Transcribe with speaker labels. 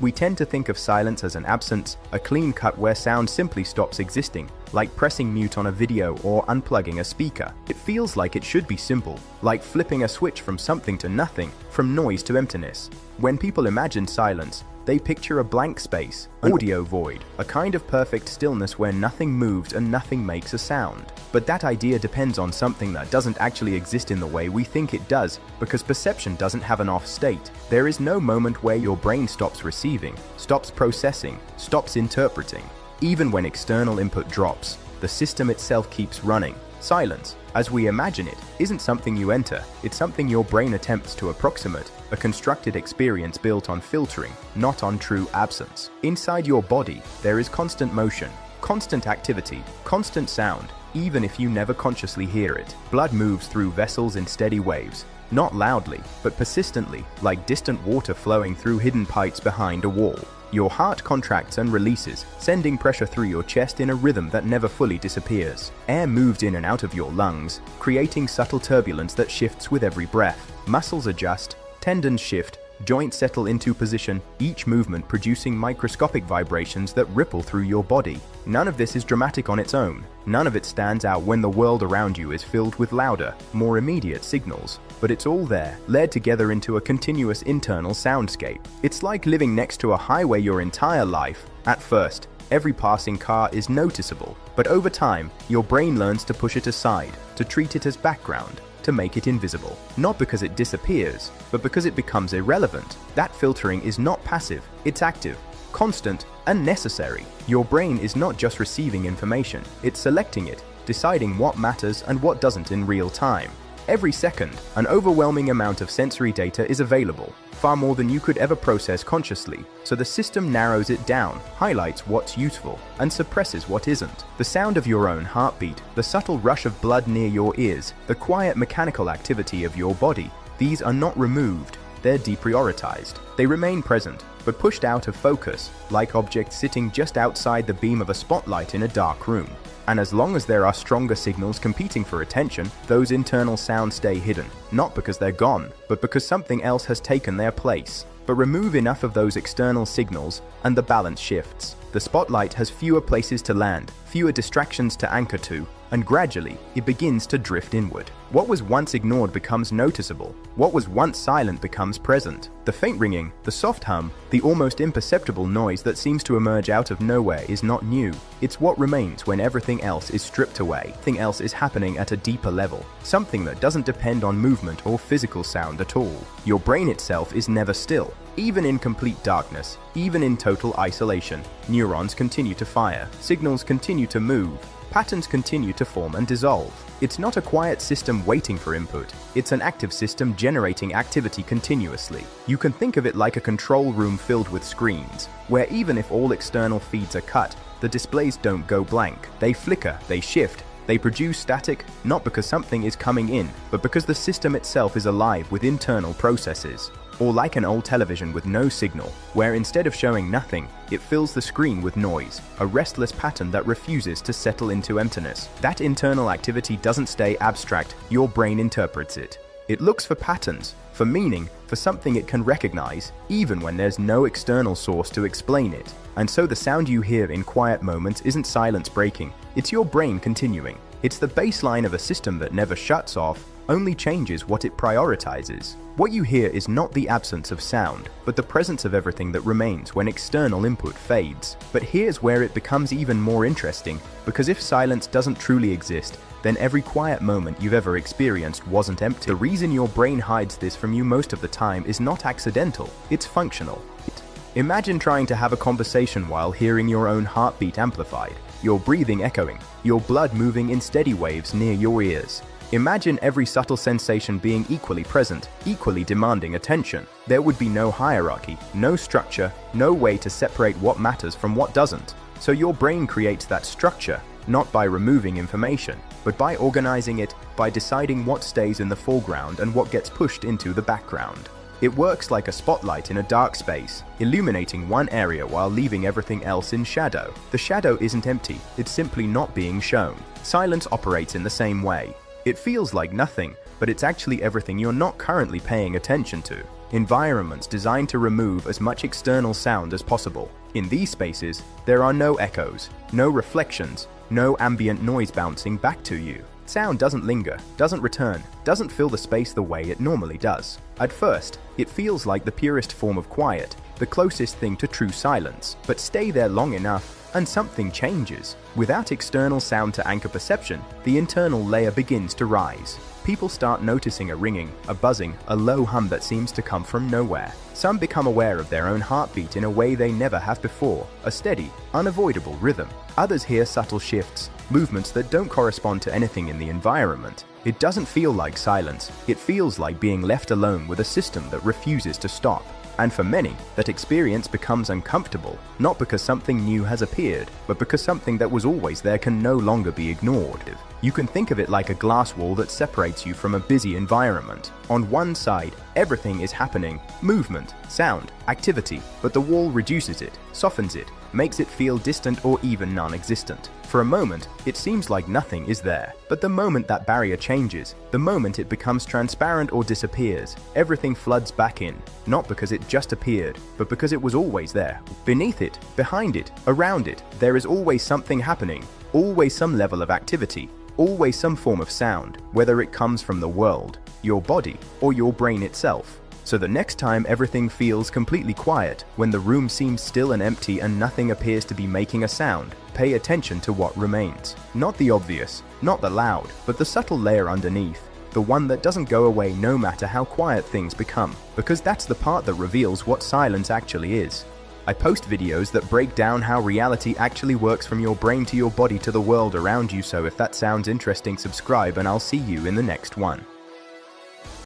Speaker 1: We tend to think of silence as an absence, a clean cut where sound simply stops existing, like pressing mute on a video or unplugging a speaker. It feels like it should be simple, like flipping a switch from something to nothing, from noise to emptiness. When people imagine silence, they picture a blank space, an audio void, a kind of perfect stillness where nothing moves and nothing makes a sound. But that idea depends on something that doesn't actually exist in the way we think it does, because perception doesn't have an off state. There is no moment where your brain stops receiving, stops processing, stops interpreting. Even when external input drops, the system itself keeps running. Silence, as we imagine it, isn't something you enter, it's something your brain attempts to approximate, a constructed experience built on filtering, not on true absence. Inside your body, there is constant motion, constant activity, constant sound, even if you never consciously hear it. Blood moves through vessels in steady waves, not loudly, but persistently, like distant water flowing through hidden pipes behind a wall. Your heart contracts and releases, sending pressure through your chest in a rhythm that never fully disappears. Air moves in and out of your lungs, creating subtle turbulence that shifts with every breath. Muscles adjust, tendons shift, joints settle into position, each movement producing microscopic vibrations that ripple through your body. None of this is dramatic on its own. None of it stands out when the world around you is filled with louder, more immediate signals. But it's all there, layered together into a continuous internal soundscape. It's like living next to a highway your entire life. At first, every passing car is noticeable, but over time, your brain learns to push it aside, to treat it as background, to make it invisible. Not because it disappears, but because it becomes irrelevant. That filtering is not passive, it's active, constant, and necessary. Your brain is not just receiving information, it's selecting it, deciding what matters and what doesn't in real time. Every second, an overwhelming amount of sensory data is available, far more than you could ever process consciously, so the system narrows it down, highlights what's useful, and suppresses what isn't. The sound of your own heartbeat, the subtle rush of blood near your ears, the quiet mechanical activity of your body, these are not removed, they're deprioritized. They remain present, but pushed out of focus, like objects sitting just outside the beam of a spotlight in a dark room. And as long as there are stronger signals competing for attention, those internal sounds stay hidden, not because they're gone, but because something else has taken their place. But remove enough of those external signals, and the balance shifts. The spotlight has fewer places to land, fewer distractions to anchor to, and gradually, it begins to drift inward. What was once ignored becomes noticeable. What was once silent becomes present. The faint ringing, the soft hum, the almost imperceptible noise that seems to emerge out of nowhere is not new. It's what remains when everything else is stripped away. Something else is happening at a deeper level. Something that doesn't depend on movement or physical sound at all. Your brain itself is never still. Even in complete darkness, even in total isolation, neurons continue to fire, signals continue to move, patterns continue to form and dissolve. It's not a quiet system waiting for input, it's an active system generating activity continuously. You can think of it like a control room filled with screens, where even if all external feeds are cut, the displays don't go blank. They flicker, they shift, they produce static, not because something is coming in, but because the system itself is alive with internal processes. Or like an old television with no signal, where instead of showing nothing, it fills the screen with noise, a restless pattern that refuses to settle into emptiness. That internal activity doesn't stay abstract, your brain interprets it. It looks for patterns, for meaning, for something it can recognize, even when there's no external source to explain it. And so the sound you hear in quiet moments isn't silence breaking, it's your brain continuing. It's the baseline of a system that never shuts off, only changes what it prioritizes. What you hear is not the absence of sound, but the presence of everything that remains when external input fades. But here's where it becomes even more interesting, because if silence doesn't truly exist, then every quiet moment you've ever experienced wasn't empty. The reason your brain hides this from you most of the time is not accidental, it's functional. Imagine trying to have a conversation while hearing your own heartbeat amplified, your breathing echoing, your blood moving in steady waves near your ears. Imagine every subtle sensation being equally present, equally demanding attention. There would be no hierarchy, no structure, no way to separate what matters from what doesn't. So your brain creates that structure, not by removing information, but by organizing it, by deciding what stays in the foreground and what gets pushed into the background. It works like a spotlight in a dark space, illuminating one area while leaving everything else in shadow. The shadow isn't empty, it's simply not being shown. Silence operates in the same way. It feels like nothing, but it's actually everything you're not currently paying attention to. environments designed to remove as much external sound as possible. In these spaces, there are no echoes, no reflections, no ambient noise bouncing back to you. Sound doesn't linger, doesn't return, doesn't fill the space the way it normally does. At first, it feels like the purest form of quiet, the closest thing to true silence. But stay there long enough, and something changes. Without external sound to anchor perception, the internal layer begins to rise. People start noticing a ringing, a buzzing, a low hum that seems to come from nowhere. Some become aware of their own heartbeat in a way they never have before, a steady, unavoidable rhythm. Others hear subtle shifts, movements that don't correspond to anything in the environment. It doesn't feel like silence, it feels like being left alone with a system that refuses to stop. And for many, that experience becomes uncomfortable, not because something new has appeared, but because something that was always there can no longer be ignored. You can think of it like a glass wall that separates you from a busy environment. On one side, everything is happening, movement, sound, activity, but the wall reduces it, softens it, makes it feel distant or even non-existent. For a moment, it seems like nothing is there. But the moment that barrier changes, the moment it becomes transparent or disappears, everything floods back in, not because it just appeared, but because it was always there. Beneath it, behind it, around it, there is always something happening, always some level of activity, always some form of sound, whether it comes from the world, your body, or your brain itself. So the next time everything feels completely quiet, when the room seems still and empty and nothing appears to be making a sound, pay attention to what remains. Not the obvious, not the loud, but the subtle layer underneath. The one that doesn't go away no matter how quiet things become, because that's the part that reveals what silence actually is. I post videos that break down how reality actually works from your brain to your body to the world around you, so if that sounds interesting, subscribe and I'll see you in the next one.